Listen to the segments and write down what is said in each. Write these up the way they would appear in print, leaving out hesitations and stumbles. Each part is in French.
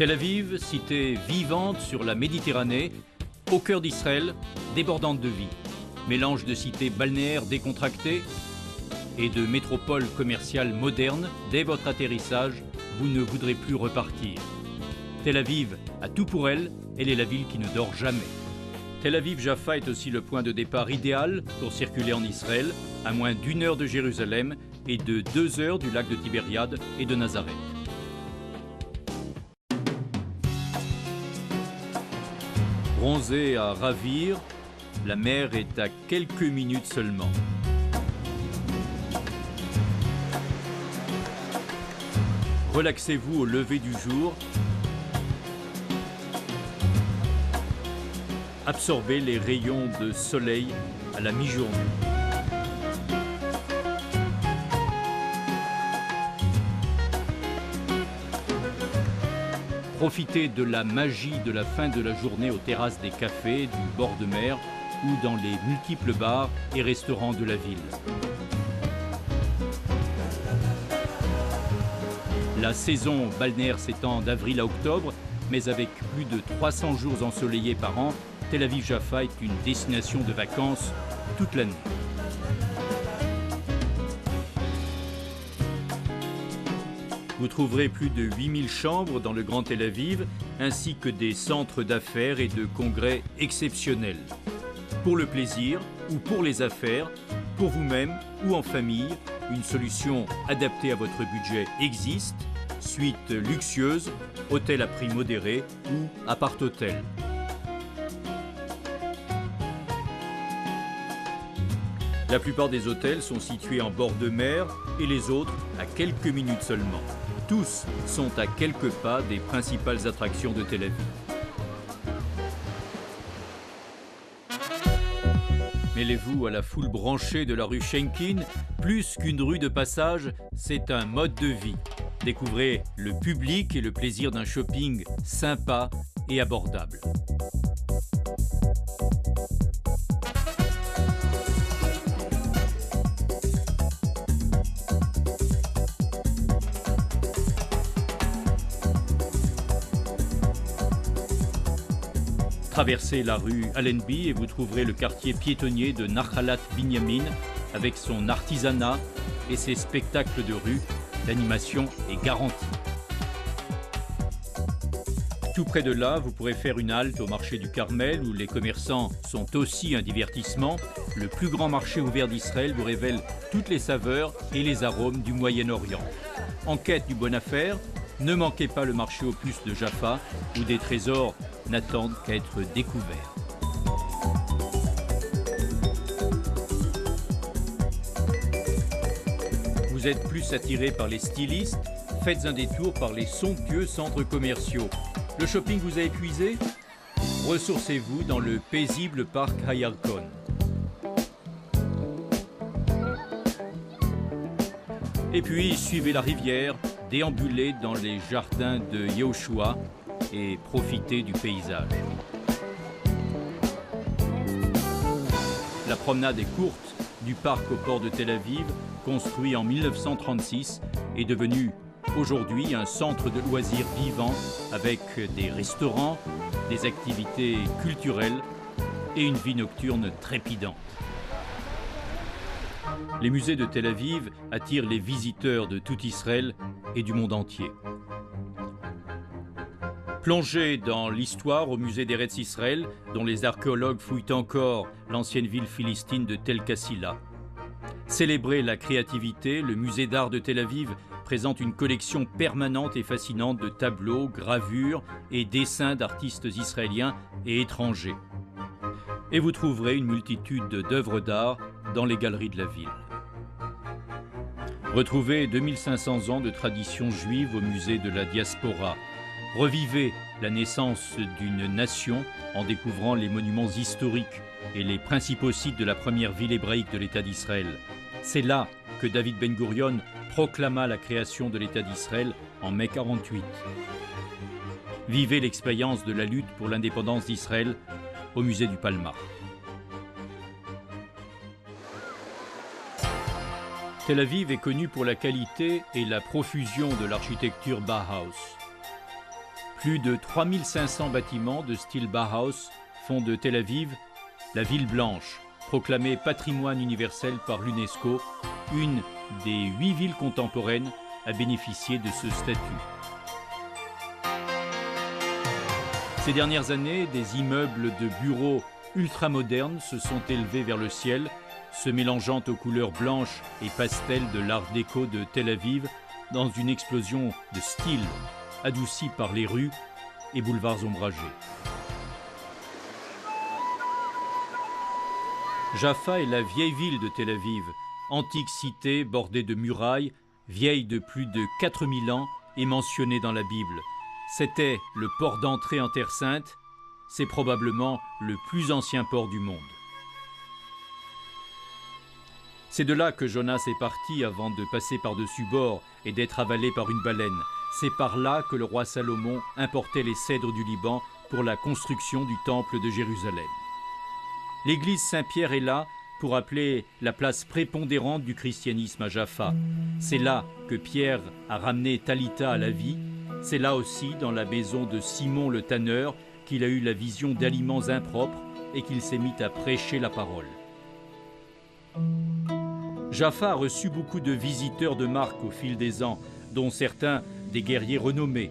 Tel Aviv, cité vivante sur la Méditerranée, au cœur d'Israël, débordante de vie. Mélange de cité balnéaire décontractée et de métropole commerciale moderne, dès votre atterrissage, vous ne voudrez plus repartir. Tel Aviv a tout pour elle, elle est la ville qui ne dort jamais. Tel Aviv-Jaffa est aussi le point de départ idéal pour circuler en Israël, à moins d'1 heure de Jérusalem et de 2 heures du lac de Tibériade et de Nazareth. Bronzé à ravir, la mer est à quelques minutes seulement. Relaxez-vous au lever du jour. Absorbez les rayons de soleil à la mi-journée. Profitez de la magie de la fin de la journée aux terrasses des cafés, du bord de mer ou dans les multiples bars et restaurants de la ville. La saison balnéaire s'étend d'avril à octobre, mais avec plus de 300 jours ensoleillés par an, Tel Aviv-Jaffa est une destination de vacances toute l'année. Vous trouverez plus de 8000 chambres dans le Grand Tel Aviv, ainsi que des centres d'affaires et de congrès exceptionnels. Pour le plaisir ou pour les affaires, pour vous-même ou en famille, une solution adaptée à votre budget existe. Suite luxueuse, hôtel à prix modéré ou appart-hôtel. La plupart des hôtels sont situés en bord de mer et les autres à quelques minutes seulement. Tous sont à quelques pas des principales attractions de Tel Aviv. Mêlez-vous à la foule branchée de la rue Schenkin. Plus qu'une rue de passage, c'est un mode de vie. Découvrez le public et le plaisir d'un shopping sympa et abordable. Traversez la rue Allenby et vous trouverez le quartier piétonnier de Nachalat Binyamin avec son artisanat et ses spectacles de rue. L'animation est garantie. Tout près de là, vous pourrez faire une halte au marché du Carmel où les commerçants sont aussi un divertissement. Le plus grand marché ouvert d'Israël vous révèle toutes les saveurs et les arômes du Moyen-Orient. En quête du bonne affaire, ne manquez pas le marché aux puces de Jaffa où des trésors n'attendent qu'à être découverts. Vous êtes plus attiré par les stylistes? Faites un détour par les somptueux centres commerciaux. Le shopping vous a épuisé? Ressourcez-vous dans le paisible parc Hayarkon. Et puis suivez la rivière, déambulez dans les jardins de Yehoshua et profitez du paysage. La promenade est courte du parc au port de Tel Aviv, construit en 1936, est devenu aujourd'hui un centre de loisirs vivant avec des restaurants, des activités culturelles et une vie nocturne trépidante. Les musées de Tel Aviv attirent les visiteurs de tout Israël et du monde entier. Plongez dans l'histoire au musée d'Eretz Israël, dont les archéologues fouillent encore l'ancienne ville philistine de Tel Kassila. Célébrez la créativité, le musée d'art de Tel Aviv présente une collection permanente et fascinante de tableaux, gravures et dessins d'artistes israéliens et étrangers. Et vous trouverez une multitude d'œuvres d'art dans les galeries de la ville. Retrouvez 2500 ans de tradition juive au musée de la diaspora. Revivez la naissance d'une nation en découvrant les monuments historiques et les principaux sites de la première ville hébraïque de l'État d'Israël. C'est là que David Ben Gourion proclama la création de l'État d'Israël en mai 48. Vivez l'expérience de la lutte pour l'indépendance d'Israël au musée du Palmar. Tel Aviv est connue pour la qualité et la profusion de l'architecture Bauhaus. Plus de 3500 bâtiments de style Bauhaus font de Tel Aviv la ville blanche, proclamée patrimoine universel par l'UNESCO, une des 8 villes contemporaines à bénéficier de ce statut. Ces dernières années, des immeubles de bureaux ultramodernes se sont élevés vers le ciel, se mélangeant aux couleurs blanches et pastel de l'art déco de Tel Aviv dans une explosion de style adoucie par les rues et boulevards ombragés. Jaffa est la vieille ville de Tel Aviv, antique cité bordée de murailles, vieille de plus de 4000 ans et mentionnée dans la Bible. C'était le port d'entrée en Terre Sainte, c'est probablement le plus ancien port du monde. C'est de là que Jonas est parti avant de passer par-dessus bord et d'être avalé par une baleine. C'est par là que le roi Salomon importait les cèdres du Liban pour la construction du temple de Jérusalem. L'église Saint-Pierre est là pour appeler la place prépondérante du christianisme à Jaffa. C'est là que Pierre a ramené Talitha à la vie. C'est là aussi, dans la maison de Simon le tanneur, qu'il a eu la vision d'aliments impropres et qu'il s'est mis à prêcher la parole. Jaffa a reçu beaucoup de visiteurs de marque au fil des ans, dont certains des guerriers renommés,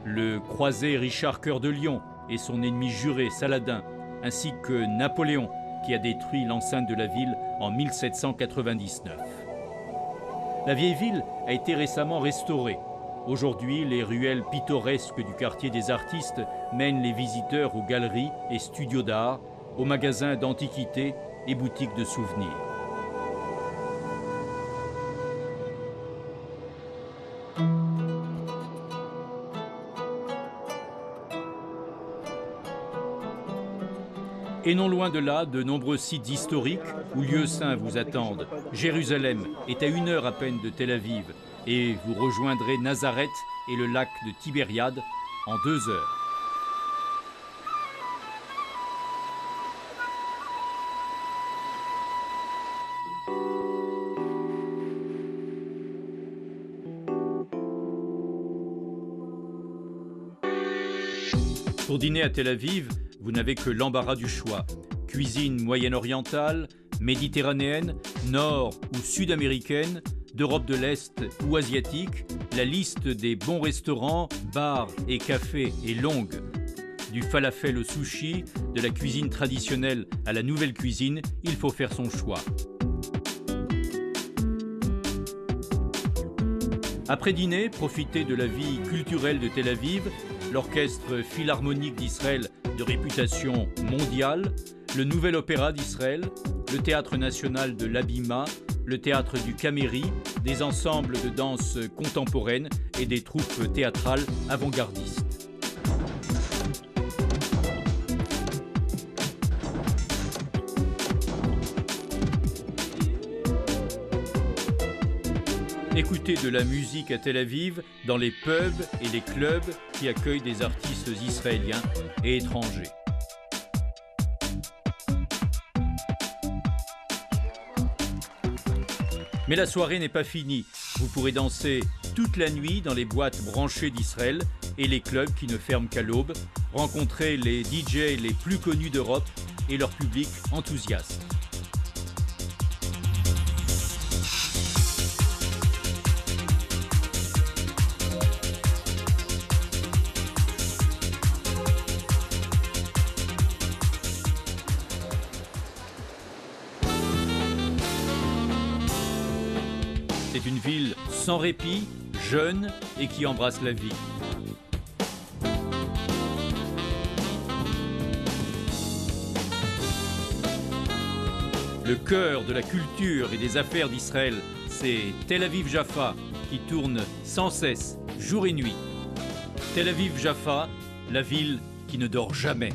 le croisé Richard Cœur de Lion et son ennemi juré Saladin, ainsi que Napoléon, qui a détruit l'enceinte de la ville en 1799. La vieille ville a été récemment restaurée. Aujourd'hui, les ruelles pittoresques du quartier des artistes mènent les visiteurs aux galeries et studios d'art, aux magasins d'antiquités et boutiques de souvenirs. Et non loin de là, de nombreux sites historiques ou lieux saints vous attendent. Jérusalem est à 1 heure à peine de Tel Aviv et vous rejoindrez Nazareth et le lac de Tibériade en 2 heures. Pour dîner à Tel Aviv, vous n'avez que l'embarras du choix. Cuisine moyen-orientale, méditerranéenne, nord ou sud-américaine, d'Europe de l'Est ou asiatique, la liste des bons restaurants, bars et cafés est longue. Du falafel au sushi, de la cuisine traditionnelle à la nouvelle cuisine, il faut faire son choix. Après dîner, profitez de la vie culturelle de Tel Aviv, l'orchestre philharmonique d'Israël de réputation mondiale, le Nouvel Opéra d'Israël, le Théâtre national de l'Abima, le Théâtre du Cameri, des ensembles de danse contemporaine et des troupes théâtrales avant-gardistes. Écoutez de la musique à Tel Aviv dans les pubs et les clubs qui accueillent des artistes israéliens et étrangers. Mais la soirée n'est pas finie. Vous pourrez danser toute la nuit dans les boîtes branchées d'Israël et les clubs qui ne ferment qu'à l'aube, rencontrer les DJ les plus connus d'Europe et leur public enthousiaste. C'est une ville sans répit, jeune et qui embrasse la vie. Le cœur de la culture et des affaires d'Israël, c'est Tel Aviv-Jaffa qui tourne sans cesse, jour et nuit. Tel Aviv-Jaffa, la ville qui ne dort jamais.